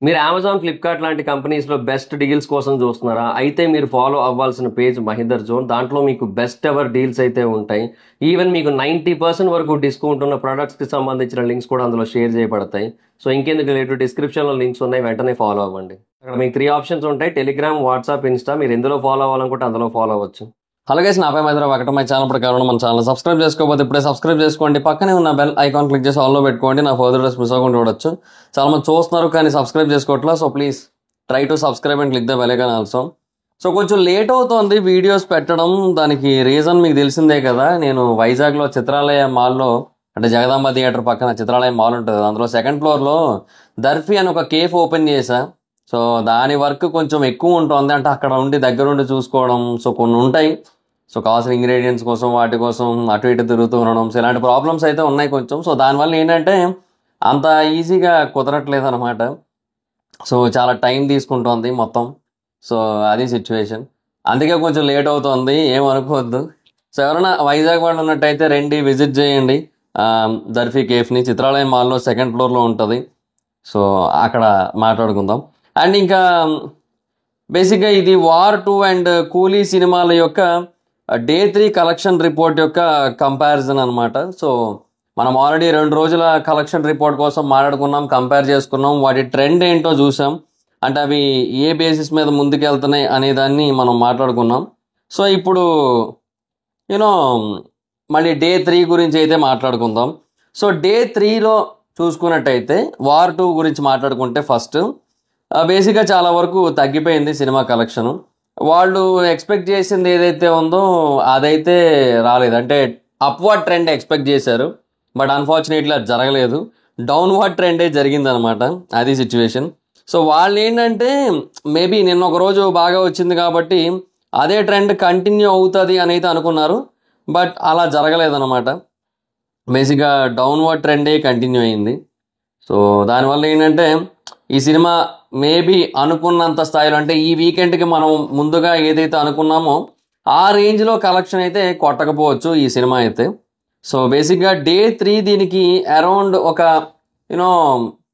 మీరు Amazon, Flipkart లాంటి కంపెనీస్‌లో బెస్ట్ డీల్స్ కోసం చూస్తున్నారా? అయితే మీరు ఫాలో అవ్వాల్సిన పేజ్ మహీందర్ జోన్. దాంట్లో మీకు బెస్ట్ ఎవర్ డీల్స్ అయితే ఉంటాయి. ఈవెన్ మీకు 90% వరకు డిస్కౌంట్ ఉన్న ప్రొడక్ట్స్‌కి సంబంధించిన లింక్స్ కూడా అందులో షేర్ చేయబడతాయి. సో ఇంకెందుకు లేటు డిస్క్రిప్షన్‌లో లింక్స్ ఉన్నాయి. వెంటనే ఫాలో అవ్వండి. అక్కడ మీకు 3 ఆప్షన్స్ ఉంటాయి. Telegram, WhatsApp, Insta. మీరు ఎందులో ఫాలో అవ్వాలనుకుంటే అందులో ఫాలో అవ్వచ్చు. హలో గైస్, నా పేరు మైత్ర వెంకట. మై ఛానల్ ప్రకారం మన ఛానల్ సబ్స్క్రైబ్ చేసుకోకపోతే ఇప్పుడే సబ్స్క్రైబ్ చేసుకోండి. పక్కనే ఉన్న బెల్ ఐకాన్ క్లిక్ చేసి ఆల్లో పెట్టుకోండి. నా ఫర్దర్ డేస్ మిస్ అవ్వకుండా చూడొచ్చు. చాలా మంది చూస్తున్నారు కానీ సబ్స్క్రైబ్ చేసుకోవట్లా. So please try to subscribe and click the bell icon also. So కొంచెం లేట్ అవుతుంది వీడియోస్ పెట్టడం. దానికి రీజన్ మీకు తెలిసిందే కదా. నేను వైజాగ్లో చిత్రాలయ మాల్లో, అంటే జగదాంబ థియేటర్ పక్కన చిత్రాలయ మాల్ ఉంటుంది, అందులో సెకండ్ ఫ్లోర్లో దర్ఫీ అని ఒక కేఫ్ ఓపెన్ చేశా. సో దాని వర్క్ కొంచెం ఎక్కువ ఉంటుంది. అంటే అక్కడ ఉండి దగ్గరుండి చూసుకోవడం, సో కొన్ని ఉంటాయి. సో కావాల్సిన ఇంగ్రీడియంట్స్ కోసం వాటి కోసం అటు ఇటు తిరుగుతూ ఉండడం, సో ఇలాంటి ప్రాబ్లమ్స్ అయితే ఉన్నాయి కొంచెం. సో దానివల్ల ఏంటంటే అంత ఈజీగా కుదరట్లేదు అనమాట. సో చాలా టైం తీసుకుంటోంది మొత్తం. సో అది సిచ్యువేషన్. అందుకే కొంచెం లేట్ అవుతుంది, ఏమనుకోవద్దు. సో ఎవరైనా వైజాగ్ వాళ్ళు ఉన్నట్టయితే రండి, విజిట్ చేయండి దర్ఫీ కేఫ్ని. చిత్రాలయం మాల్లో సెకండ్ ఫ్లోర్లో ఉంటుంది. సో అక్కడ మాట్లాడుకుందాం. అండ్ ఇంకా బేసిక్గా ఇది వార్ 2 అండ్ కూలీ సినిమాల యొక్క Day 3 కలెక్షన్ రిపోర్ట్ యొక్క కంపారిజన్ అనమాట. సో మనం ఆల్రెడీ 2 రోజుల కలెక్షన్ రిపోర్ట్ కోసం మాట్లాడుకున్నాం, కంపేర్ చేసుకున్నాం, వాటి ట్రెండ్ ఏంటో చూసాం. అంటే అవి ఏ బేసిస్ మీద ముందుకెళ్తున్నాయి అనే దాన్ని మనం మాట్లాడుకున్నాం. సో ఇప్పుడు యూనో మళ్ళీ Day 3 గురించి అయితే మాట్లాడుకుందాం. సో Day 3లో చూసుకున్నట్టయితే వార్ 2 గురించి మాట్లాడుకుంటే ఫస్ట్ బేసిక్గా చాలా వరకు తగ్గిపోయింది సినిమా కలెక్షను. వాళ్ళు ఎక్స్పెక్ట్ చేసింది ఏదైతే ఉందో అదైతే రాలేదు. అంటే అప్వర్డ్ ట్రెండ్ ఎక్స్పెక్ట్ చేశారు, బట్ అన్ఫార్చునేట్లీ అది జరగలేదు. డౌన్వర్డ్ ట్రెండే జరిగిందనమాట. అది సిచ్యువేషన్. సో వాళ్ళు ఏంటంటే మేబీ నిన్న ఒక రోజు బాగా వచ్చింది కాబట్టి అదే ట్రెండ్ కంటిన్యూ అవుతుంది అని అయితే అనుకున్నారు, బట్ అలా జరగలేదన్నమాట. బేసిక్గా డౌన్వర్డ్ ట్రెండే కంటిన్యూ అయింది. సో దానివల్ల ఏంటంటే ఈ సినిమా మేబీ అనుకున్నంత స్థాయిలో, అంటే ఈ వీకెండ్కి మనం ముందుగా ఏదైతే అనుకున్నామో ఆ రేంజ్లో కలెక్షన్ అయితే కొట్టకపోవచ్చు ఈ సినిమా అయితే. సో బేసిక్గా Day 3 దీనికి అరౌండ్ ఒక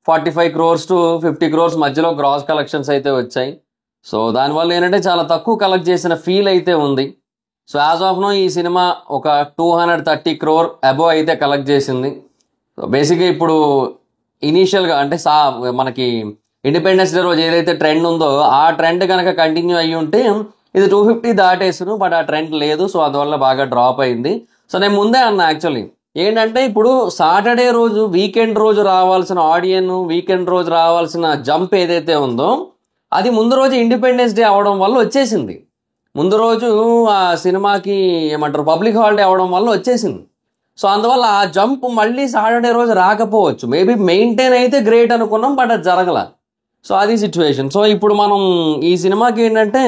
45 crores to 50 crores మధ్యలో గ్రాస్ కలెక్షన్స్ అయితే వచ్చాయి. సో దానివల్ల ఏంటంటే చాలా తక్కువ కలెక్ట్ చేసిన ఫీల్ అయితే ఉంది. సో యాజ్ ఆఫ్ నో ఈ సినిమా ఒక 230 crore అబోవ్ అయితే కలెక్ట్ చేసింది. సో బేసిక్గా ఇప్పుడు ఇనీషియల్గా అంటే మనకి ఇండిపెండెన్స్ డే రోజు ఏదైతే ట్రెండ్ ఉందో ఆ ట్రెండ్ కనుక కంటిన్యూ అయ్యి ఉంటే ఇది 250 దాటేసును, బట్ ఆ ట్రెండ్ లేదు. సో అందువల్ల బాగా డ్రాప్ అయింది. సో నేను ముందే అన్నా యాక్చువల్లీ ఏంటంటే ఇప్పుడు సాటర్డే రోజు వీకెండ్ రోజు రావాల్సిన ఆడియన్, వీకెండ్ రోజు రావాల్సిన జంప్ ఏదైతే ఉందో అది ముందు రోజు ఇండిపెండెన్స్ డే అవడం వల్ల వచ్చేసింది. ముందు రోజు ఆ సినిమాకి ఏమంటారు పబ్లిక్ హాలిడే అవడం వల్ల వచ్చేసింది. సో అందువల్ల ఆ జంప్ మళ్ళీ సాటర్డే రోజు రాకపోవచ్చు. మేబీ మెయింటైన్ అయితే గ్రేట్ అనుకున్నాం, బట్ అది జరగల. సో అది సిచ్యువేషన్. సో ఇప్పుడు మనం ఈ సినిమాకి ఏంటంటే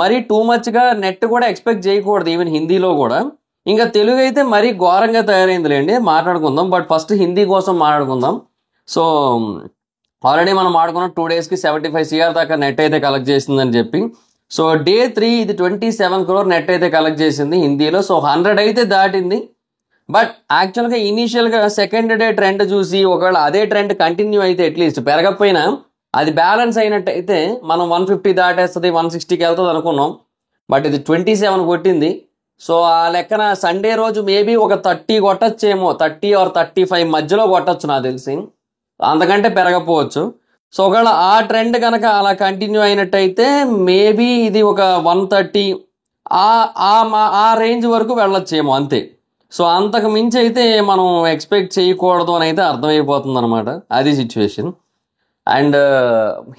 మరీ టూ మచ్గా నెట్ కూడా ఎక్స్పెక్ట్ చేయకూడదు, ఈవెన్ హిందీలో కూడా. ఇంకా తెలుగు అయితే మరీ ఘోరంగా తయారైందిలేండి, మాట్లాడుకుందాం. బట్ ఫస్ట్ హిందీ కోసం మాట్లాడుకుందాం. సో ఆల్రెడీ మనం ఆడుకున్న 2 daysకి 75 crore దాకా నెట్ అయితే కలెక్ట్ చేసిందని చెప్పి. సో Day 3 ఇది 27 crore నెట్ అయితే కలెక్ట్ చేసింది హిందీలో. సో 100 అయితే దాటింది. బట్ యాక్చువల్గా ఇనీషియల్గా సెకండ్ డే ట్రెండ్ చూసి ఒకవేళ అదే ట్రెండ్ కంటిన్యూ అయితే అట్లీస్ట్ పెరగకపోయినా అది బ్యాలెన్స్ అయినట్టయితే మనం 150 దాటేస్తుంది, 160కి వెళ్తుంది అనుకున్నాం. బట్ ఇది 27 కొట్టింది. సో ఆ లెక్కన సండే రోజు మేబీ ఒక 30 కొట్టచ్చేమో, 30 or 35 మధ్యలో కొట్టచ్చు నాకు తెలిసి, అంతకంటే పెరగకపోవచ్చు. సో ఒకవేళ ఆ ట్రెండ్ కనుక అలా కంటిన్యూ అయినట్టయితే మేబీ ఇది ఒక 130 ఆ రేంజ్ వరకు వెళ్ళొచ్చేమో అంతే. సో అంతకు మించి అయితే మనం ఎక్స్పెక్ట్ చేయకూడదు అని అయితే అర్థమైపోతుంది అనమాట. అది సిచ్యువేషన్. అండ్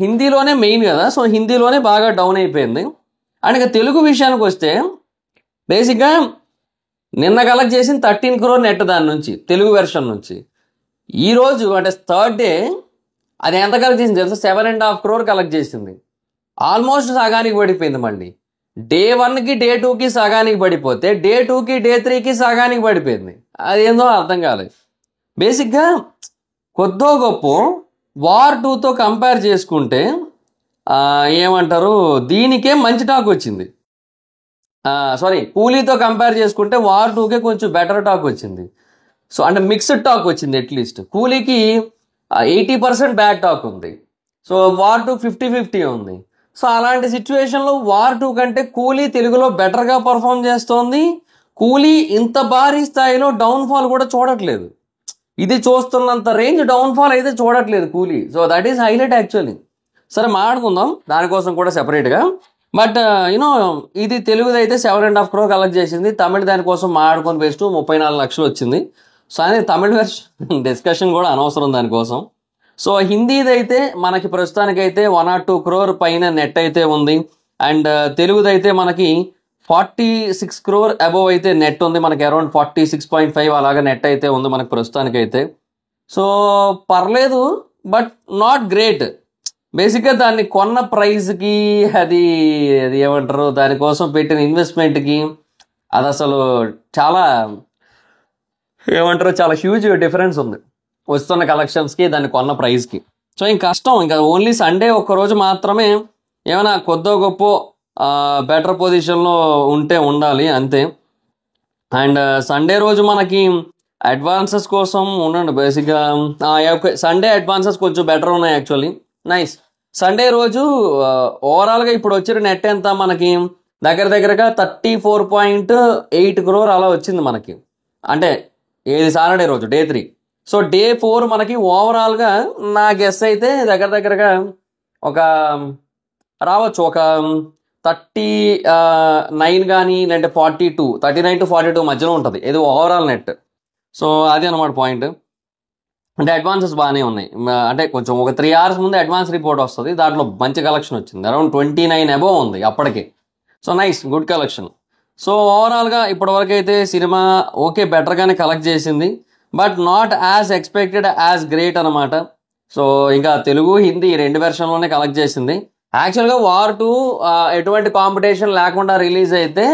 హిందీలోనే మెయిన్ కదా, సో హిందీలోనే బాగా డౌన్ అయిపోయింది. అండ్ ఇక తెలుగు విషయానికి వస్తే బేసిక్గా నిన్న కలెక్ట్ చేసిన 13 crore నెట్ దాని నుంచి, తెలుగు వెర్షన్ నుంచి. ఈరోజు అంటే థర్డ్ డే అది ఎంత కలెక్ట్ చేసింది తెలుసా? 7.5 crore కలెక్ట్ చేసింది. ఆల్మోస్ట్ సగానికి పడిపోయింది. మళ్ళీ Day 1కి Day 2కి సగానికి పడిపోతే Day 2కి Day 3కి సగానికి పడిపోయింది. అదేందో అర్థం కాలేదు. బేసిక్గా కొద్దో గొప్ప వార్ 2తో కంపేర్ చేసుకుంటే ఏమంటారు దీనికే మంచి టాక్ వచ్చింది. సారీ, కూలీతో కంపేర్ చేసుకుంటే వార్ 2కే కొంచెం బెటర్ టాక్ వచ్చింది. సో అంటే మిక్స్డ్ టాక్ వచ్చింది. అట్లీస్ట్ కూలీకి 80% బ్యాడ్ టాక్ ఉంది, సో వార్ 2 50-50 ఉంది. సో అలాంటి సిచ్యువేషన్లో వార్ 2 కంటే కూలీ తెలుగులో బెటర్గా పర్ఫామ్ చేస్తోంది. కూలీ ఇంత భారీ స్థాయిలో డౌన్ఫాల్ కూడా చూడట్లేదు. ఇది చూస్తున్నంత రేంజ్ డౌన్ఫాల్ అయితే చూడట్లేదు కూలీ. So that is highlight actually. సరే మాట్లాడుకుందాం దానికోసం కూడా సెపరేట్గా. బట్ యూనో ఇది తెలుగుది అయితే 7.5 crore కలెక్ట్ చేసింది. తమిళ దానికోసం మాట్లాడుకొని బెస్ట్ 34 లక్షలు వచ్చింది. సో అనేది తమిళ వెర్షన్ డిస్కషన్ కూడా అనవసరం దానికోసం. సో హిందీది అయితే మనకి ప్రస్తుతానికైతే 1 or 2 crore పైన నెట్ అయితే ఉంది. అండ్ తెలుగుదైతే మనకి 46 crore అబోవ్ అయితే నెట్ ఉంది. మనకి అరౌండ్ 46.5 అలాగా నెట్ అయితే ఉంది మనకి ప్రస్తుతానికైతే. సో పర్లేదు, బట్ నాట్ గ్రేట్. బేసిక్గా దాన్ని కొన్న ప్రైస్కి అది అది ఏమంటారు, దానికోసం పెట్టిన ఇన్వెస్ట్మెంట్కి అది అసలు చాలా ఏమంటారు, చాలా హ్యూజ్ డిఫరెన్స్ ఉంది వస్తున్న కలెక్షన్స్కి దాన్ని కొన్న ప్రైస్కి. సో ఇంక కష్టం, ఇంకా ఓన్లీ సండే ఒక్కరోజు మాత్రమే ఏమైనా కొద్దో గొప్ప బెటర్ పొజిషన్లో ఉంటే ఉండాలి అంతే. అండ్ సండే రోజు మనకి అడ్వాన్సెస్ కోసం ఉండండి బేసిక్గా. సండే అడ్వాన్సెస్ కొంచెం బెటర్ ఉన్నాయి యాక్చువల్లీ. నైస్. సండే రోజు ఓవరాల్గా ఇప్పుడు వచ్చిన నెట్ ఎంత మనకి దగ్గరగా 34.8 crore అలా వచ్చింది మనకి. అంటే ఏది సాటర్డే రోజు డే 3. సో డే 4 మనకి ఓవరాల్గా నా గెస్ అయితే దగ్గరగా ఒక రావచ్చు ఒక 39 కానీ లేదంటే 42, 39 to 42 మధ్యలో ఉంటుంది ఇది ఓవరాల్ నెట్. సో అది అనమాట పాయింట్. అంటే అడ్వాన్సెస్ బాగానే ఉన్నాయి. అంటే కొంచెం ఒక 3 hours ముందు అడ్వాన్స్ రిపోర్ట్ వస్తుంది, దాంట్లో మంచి కలెక్షన్ వచ్చింది. అరౌండ్ 29 అబోవ్ ఉంది అప్పటికి. So nice, good collection. So ఓవరాల్గా ఇప్పటివరకు అయితే సినిమా ఓకే బెటర్గానే కలెక్ట్ చేసింది, but not as expected as great అనమాట. సో ఇంకా తెలుగు హిందీ 2 వెర్షన్లోనే కలెక్ట్ చేసింది. యాక్చువల్గా వార్ 2 ఎటువంటి కాంపిటీషన్ లేకుండా రిలీజ్ అయితే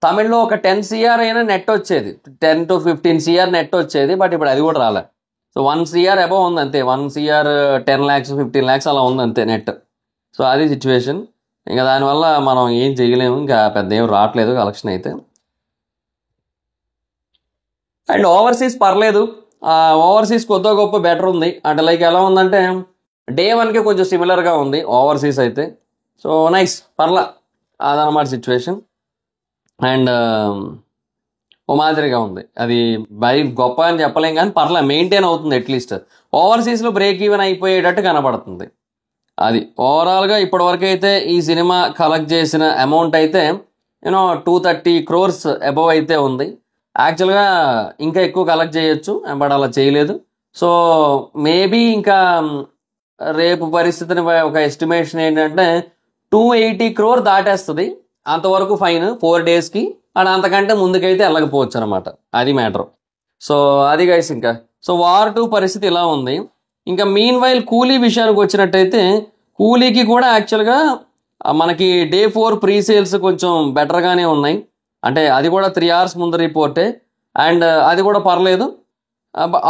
తమిళ్లో ఒక 10 crore అయినా నెట్ వచ్చేది, 10 to 15 crore నెట్ వచ్చేది. బట్ ఇప్పుడు అది కూడా రాలే. సో 1 crore అబోవ్ ఉంది అంతే. 1 crore 10 lakhs 15 lakhs అలా ఉంది అంతే నెట్. సో అది సిచ్యువేషన్. ఇంకా దానివల్ల మనం ఏం చేయలేము, ఇంకా పెద్ద ఏం రావట్లేదు కలెక్షన్ అయితే. అండ్ ఓవర్సీస్ పర్లేదు, ఓవర్సీస్ కొద్దో గొప్ప బెటర్ ఉంది. అంటే లైక్ ఎలా ఉందంటే డే 1కి కొంచెం సిమిలర్గా ఉంది ఓవర్సీస్ అయితే. సో నైస్, పర్లా అదనమాట సిచ్యువేషన్. అండ్ ఓ మాదిరిగా ఉంది, అది మరీ గొప్ప అని చెప్పలేం కానీ పర్లా మెయింటైన్ అవుతుంది. అట్లీస్ట్ ఓవర్సీస్లో బ్రేక్ ఈవెన్ అయిపోయేటట్టు కనపడుతుంది. అది ఓవరాల్గా ఇప్పటివరకు అయితే ఈ సినిమా కలెక్ట్ చేసిన అమౌంట్ అయితే 230 crores అబోవ్ అయితే ఉంది. యాక్చువల్గా ఇంకా ఎక్కువ కలెక్ట్ చేయొచ్చు, బట్ అలా చేయలేదు. సో మేబీ ఇంకా రేపు పరిస్థితిని ఒక ఎస్టిమేషన్ ఏంటంటే 280 crore దాటేస్తుంది. అంతవరకు ఫైన్ 4 daysకి. అండ్ అంతకంటే ముందుకైతే వెళ్ళకపోవచ్చు అనమాట, అది మ్యాటర్. సో అది గైస్ ఇంకా. సో వార్ 2 పరిస్థితి ఇలా ఉంది. ఇంకా మీన్ వైల్ కూలీ విషయానికి వచ్చినట్టయితే కూలీకి కూడా యాక్చువల్గా మనకి డే 4 ప్రీ సేల్స్ కొంచెం బెటర్గానే ఉన్నాయి. అంటే అది కూడా 3 hours ముందు రిపోర్టే. అండ్ అది కూడా పర్లేదు,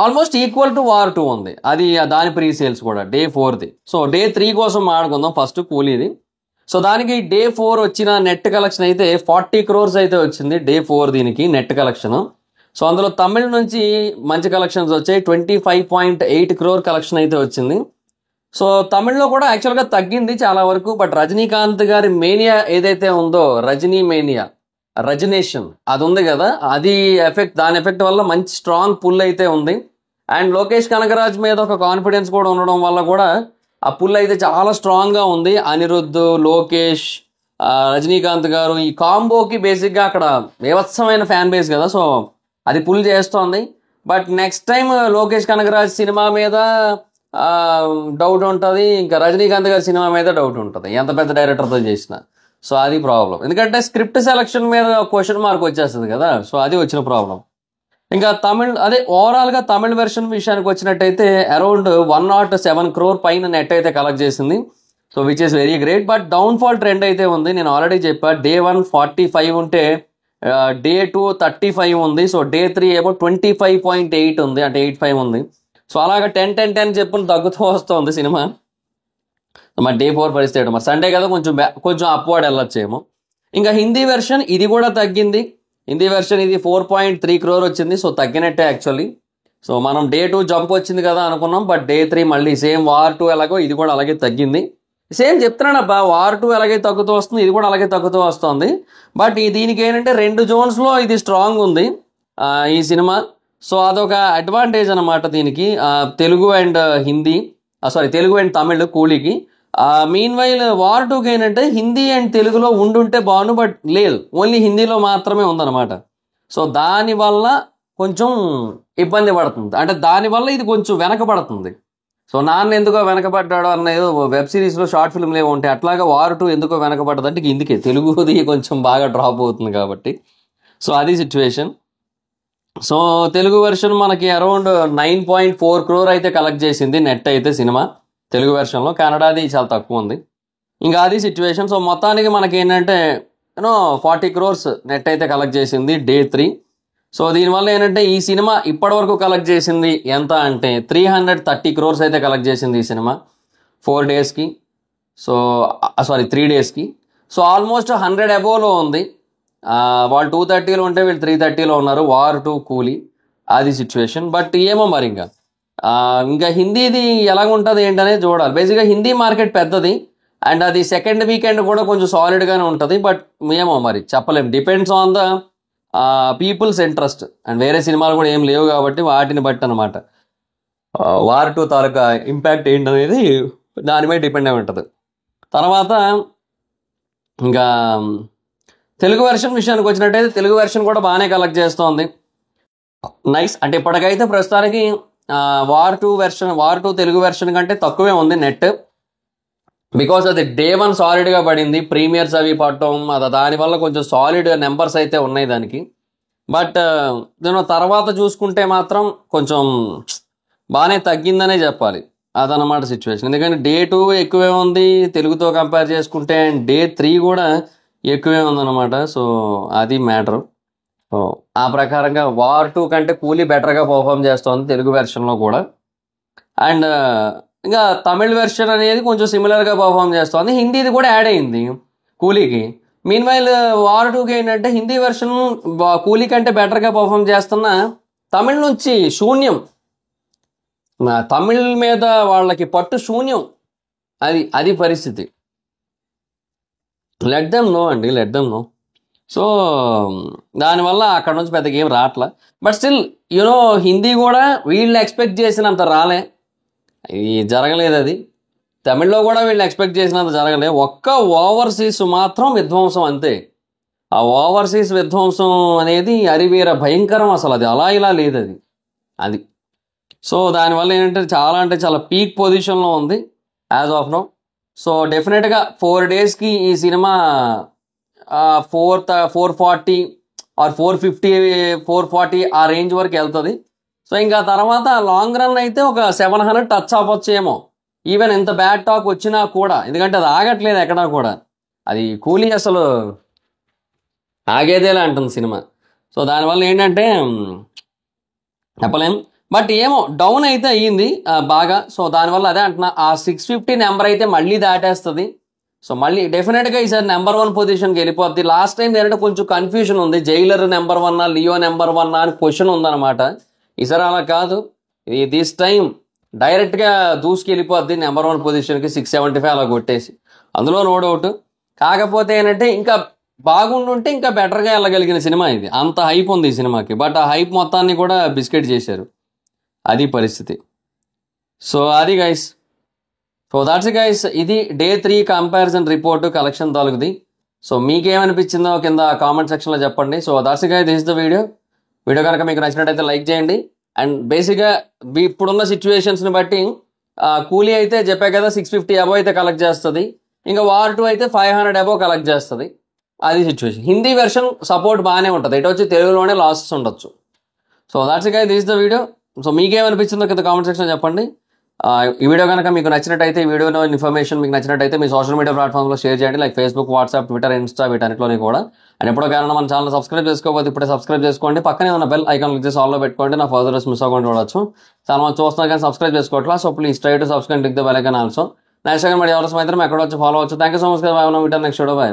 ఆల్మోస్ట్ ఈక్వల్ టు వార్ 2 ఉంది అది, దాని ప్రీ సేల్స్ కూడా డే 4ది. సో డే 3 కోసం మాట్లాడుకుందాం ఫస్ట్ కూలీది. సో దానికి డే 4 వచ్చిన నెట్ కలెక్షన్ అయితే 40 crores అయితే వచ్చింది డే 4 దీనికి నెట్ కలెక్షన్. సో అందులో తమిళ నుంచి మంచి కలెక్షన్స్ వచ్చాయి, 25.8 crore కలెక్షన్ అయితే వచ్చింది. సో తమిళ్లో కూడా యాక్చువల్గా తగ్గింది చాలా వరకు, బట్ రజనీకాంత్ గారి మేనియా ఏదైతే ఉందో రజనీ మేనియా, రజనేషన్ అది ఉంది కదా, అది ఎఫెక్ట్, దాని ఎఫెక్ట్ వల్ల మంచి స్ట్రాంగ్ పుల్ అయితే ఉంది. అండ్ లోకేష్ కనగరాజ్ మీద ఒక కాన్ఫిడెన్స్ కూడా ఉండడం వల్ల కూడా ఆ పుల్ అయితే చాలా స్ట్రాంగ్గా ఉంది. అనిరుద్ధ్, లోకేష్, రజనీకాంత్ గారు ఈ కాంబోకి బేసిక్గా అక్కడ బీభత్సమైన ఫ్యాన్ బేస్ కదా, సో అది పుల్ చేస్తోంది. But next time Lokesh Kanagaraj cinema మీద డౌట్ ఉంటుంది, ఇంకా రజనీకాంత్ గారి సినిమా మీద డౌట్ ఉంటుంది ఎంత పెద్ద డైరెక్టర్తో చేసినా. సో అది ప్రాబ్లం, ఎందుకంటే స్క్రిప్ట్ సెలక్షన్ మీద క్వశ్చన్ మార్క్ వచ్చేస్తుంది కదా, సో అది వచ్చిన ప్రాబ్లం. ఇంకా అదే ఓవరాల్గా తమిళ వెర్షన్ విషయానికి వచ్చినట్టయితే అరౌండ్ 107 crore పైన నెట్ అయితే కలెక్ట్ చేసింది. So which is very great. But downfall trend అయితే ఉంది. నేను ఆల్రెడీ చెప్పా, డే 1 45 ఉంటే డే 2 35 ఉంది. సో డే 3 ఏమో 25.8 ఉంది, అంటే 85 ఉంది. సో అలాగా 10 చెప్పులు తగ్గుతూ వస్తుంది సినిమా. మరి డే 4 పరిస్థితి మరి సండే కదా కొంచెం అప్వర్డ్ వెళ్ళొచ్చేమో. ఇంకా హిందీ వెర్షన్ ఇది కూడా తగ్గింది. హిందీ వెర్షన్ ఇది 4.3 crore వచ్చింది. సో తగ్గినట్టే యాక్చువల్లీ. సో మనం డే 2 జంప్ వచ్చింది కదా అనుకున్నాం, బట్ డే 3 మళ్ళీ సేమ్ వార్ 2 ఎలాగో ఇది కూడా అలాగే తగ్గింది. సేమ్ చెప్తున్నానబ్బా, వార్ 2 ఎలాగే తగ్గుతూ వస్తుంది, ఇది కూడా అలాగే తగ్గుతూ వస్తుంది. బట్ దీనికి ఏంటంటే 2 జోన్స్లో ఇది స్ట్రాంగ్ ఉంది ఈ సినిమా. సో అదొక అడ్వాంటేజ్ అనమాట దీనికి, తెలుగు అండ్ హిందీ, తెలుగు అండ్ తమిళ్ కూలీకి. మీన్ వైల్ వార్ 2కి ఏంటంటే హిందీ అండ్ తెలుగులో ఉండుంటే బాగుండు, బట్ లేదు, ఓన్లీ హిందీలో మాత్రమే ఉందన్నమాట. సో దానివల్ల కొంచెం ఇబ్బంది పడుతుంది, అంటే దానివల్ల ఇది కొంచెం వెనకబడుతుంది. సో నాన్న ఎందుకో వెనకబడ్డాడు అనేది వెబ్ సిరీస్లో షార్ట్ ఫిల్మ్లు ఏమో ఉంటాయి, అట్లాగా వార్ 2 ఎందుకో వెనకబడ్డది అంటే ఇందుకే తెలుగుది కొంచెం బాగా డ్రాప్ అవుతుంది కాబట్టి. సో అది సిచ్యువేషన్. సో తెలుగు వెర్షన్ మనకి అరౌండ్ 9.4 crore అయితే కలెక్ట్ చేసింది నెట్ అయితే సినిమా తెలుగు వెర్షన్లో. కన్నడది చాలా తక్కువ ఉంది. ఇంకా అది సిచ్యువేషన్. సో మొత్తానికి మనకి ఏంటంటే 40 crores నెట్ అయితే కలెక్ట్ చేసింది డే 3. సో దీనివల్ల ఏంటంటే ఈ సినిమా ఇప్పటివరకు కలెక్ట్ చేసింది ఎంత అంటే 330 crores అయితే కలెక్ట్ చేసింది ఈ సినిమా 4 daysకి. సో 3 daysకి. సో ఆల్మోస్ట్ 100 అబోవ్లో ఉంది. వాళ్ళు 230లో ఉంటే వీళ్ళు 330లో ఉన్నారు. వార్ 2 కూలీ అది సిచ్యువేషన్. బట్ ఏమో మరి ఇంకా హిందీది ఎలాగుంటుంది ఏంటనేది చూడాలి. బేసిక్గా హిందీ మార్కెట్ పెద్దది అండ్ అది సెకండ్ వీకెండ్ కూడా కొంచెం సాలిడ్గానే ఉంటుంది. బట్ ఏమో మరి చెప్పలేం, depends on the peoples interest. And వేరే సినిమాలు కూడా ఏం లేవు కాబట్టి వాటిని బట్టి అనమాట వార్ 2 తాలూకా ఇంపాక్ట్ ఏంటనేది దాని మీద డిపెండ్ అయి ఉంటుంది. తర్వాత ఇంకా తెలుగు వెర్షన్ విషయానికి వచ్చినట్టయితే తెలుగు వెర్షన్ కూడా బాగానే కలెక్ట్ చేస్తోంది. నైస్. అంటే ఇప్పటికైతే ప్రస్తుతానికి వార్ 2 తెలుగు వెర్షన్ కంటే తక్కువే ఉంది నెట్. బికాస్ అది డే 1 సాలిడ్గా పడింది, ప్రీమియర్స్ అవి పడటం దానివల్ల కొంచెం సాలిడ్ నెంబర్స్ అయితే ఉన్నాయి దానికి. బట్ తర్వాత చూసుకుంటే మాత్రం కొంచెం బాగానే తగ్గిందనే చెప్పాలి. అదనమాట సిచ్యువేషన్. ఎందుకంటే డే 2 ఎక్కువే ఉంది తెలుగుతో కంపేర్ చేసుకుంటే, అండ్ డే 3 కూడా ఎక్కువే ఉందన్నమాట. సో అది మ్యాటర్. సో ఆ ప్రకారంగా వార్ 2 కంటే కూలీ బెటర్గా పర్ఫామ్ చేస్తోంది తెలుగు వెర్షన్లో కూడా. అండ్ ఇంకా తమిళ్ వెర్షన్ అనేది కొంచెం సిమిలర్గా పర్ఫామ్ చేస్తోంది. హిందీది కూడా యాడ్ అయింది కూలీకి. మీన్ వైల్ వార్ 2కి ఏంటంటే హిందీ వెర్షన్ కూలీ కంటే బెటర్గా పర్ఫామ్ చేస్తున్న తమిళ్ నుంచి శూన్యం, తమిళ్ మీద వాళ్ళకి పట్టు శూన్యం. అది పరిస్థితి. Let them no. సో దానివల్ల అక్కడ నుంచి పెద్దగా ఏం రావట్లా. బట్ స్టిల్ హిందీ కూడా వీళ్ళు ఎక్స్పెక్ట్ చేసినంత రాలే, జరగలేదు. అది తమిళ్లో కూడా వీళ్ళు ఎక్స్పెక్ట్ చేసినంత జరగలేదు. ఒక్క ఓవర్సీస్ మాత్రం విధ్వంసం అంతే. ఆ ఓవర్సీస్ విధ్వంసం అనేది అరివీర భయంకరం. అసలు అది అలా ఇలా లేదు అది. సో దానివల్ల ఏంటంటే చాలా పీక్ పొజిషన్లో ఉంది యాజ్ ఆఫ్ నో. సో డెఫినెట్గా 4 daysకి ఈ సినిమా 440 ఆర్ 440 ఆ రేంజ్ వరకు వెళ్తుంది. సో ఇంకా తర్వాత లాంగ్ రన్ అయితే ఒక 700 టచ్ అవ్వచ్చేమో, ఈవెన్ ఎంత బ్యాడ్ టాక్ వచ్చినా కూడా. ఎందుకంటే అది ఆగట్లేదు ఎక్కడా కూడా. అది కూలీ అసలు ఆగేదేలా అంటుంది సినిమా. సో దానివల్ల ఏంటంటే చెప్పలేం. బట్ ఏమో డౌన్ అయితే అయ్యింది బాగా. సో దానివల్ల అదే అంటున్నా, ఆ 650 నెంబర్ అయితే మళ్ళీ దాటేస్తుంది. సో మళ్ళీ డెఫినెట్గా ఈసారి నెంబర్ 1 పొజిషన్కి వెళ్ళిపోద్ది. లాస్ట్ టైం ఏంటంటే కొంచెం కన్ఫ్యూజన్ ఉంది, జైలర్ నెంబర్ 1 లియో నెంబర్ 1 అని క్వశ్చన్ ఉందన్నమాట. ఈసారి అలా కాదు, దిస్ టైం డైరెక్ట్గా దూసుకెళ్ళిపోద్ది నెంబర్ 1 పొజిషన్కి 675 అలా కొట్టేసి. అందులో నో డౌట్. కాకపోతే ఏంటంటే ఇంకా బాగుండుంటే ఇంకా బెటర్గా వెళ్ళగలిగిన సినిమా ఇది. అంత హైప్ ఉంది ఈ సినిమాకి. బట్ ఆ హైప్ మొత్తాన్ని కూడా బిస్కెట్ చేశారు. అది పరిస్థితి. సో అది గైస్. So that's guys. ఇది డే 3 కంపారిజన్ రిపోర్టు కలెక్షన్ తాలూకుది. సో మీకేమనిపించిందో కింద కామెంట్ సెక్షన్లో చెప్పండి. So that's guys, this is the video కనుక మీకు నచ్చినట్టయితే లైక్ చేయండి. అండ్ బేసిక్గా ఇప్పుడున్న సిచ్యువేషన్స్ని బట్టి కూలీ అయితే చెప్పా కదా 650 అబోవ్ అయితే కలెక్ట్ చేస్తుంది. ఇంకా వార్ 2 అయితే 500 అబోవ్ కలెక్ట్ చేస్తుంది. అది సిచ్యువేషన్. హిందీ వెర్షన్ సపోర్ట్ బాగానే ఉంటుంది, ఇటు వచ్చి తెలుగులోనే లాసెస్ ఉండొచ్చు. So that's guys, this is the video. So మీకేమనిపించిందో కింద కామెంట్ సెక్షన్ చెప్పండి. ఈ వీడియో కనుక మీకు నచ్చినట్టయితే, ఈ వీడియోలో ఇన్ఫర్మేషన్ మీకు నచ్చినట్టయితే మీ సోషల్ మీడియా ప్లాట్ఫామ్లో షేర్ చేయండి, like Facebook, WhatsApp, Twitter, Insta వీటన్నిటిలోని కూడా. అండ్ ఎప్పుడో కారణం మన ఛానల్ సబ్స్క్రైబ్ చేసుకోకపోతే ఇప్పుడే సబ్స్క్రైబ్ చేసుకోండి. పక్కనే ఉన్న బెల్ ఐకాన్ క్లిక్ చేసి ఆల్లో పెట్టుకోండి, నా ఫర్దర్ మిస్ అవ్వకుండా చూడొచ్చు. చాలా మంది చూస్తున్నారు కానీ సబ్స్క్రైబ్ చేసుకోవట్లా. So please try to subscribe, click the bell icon also. Next time మరి ఎవరి మాత్రం ఎక్కడ వచ్చి ఫాలో అవచ్చు. Thank you so much. Next video by.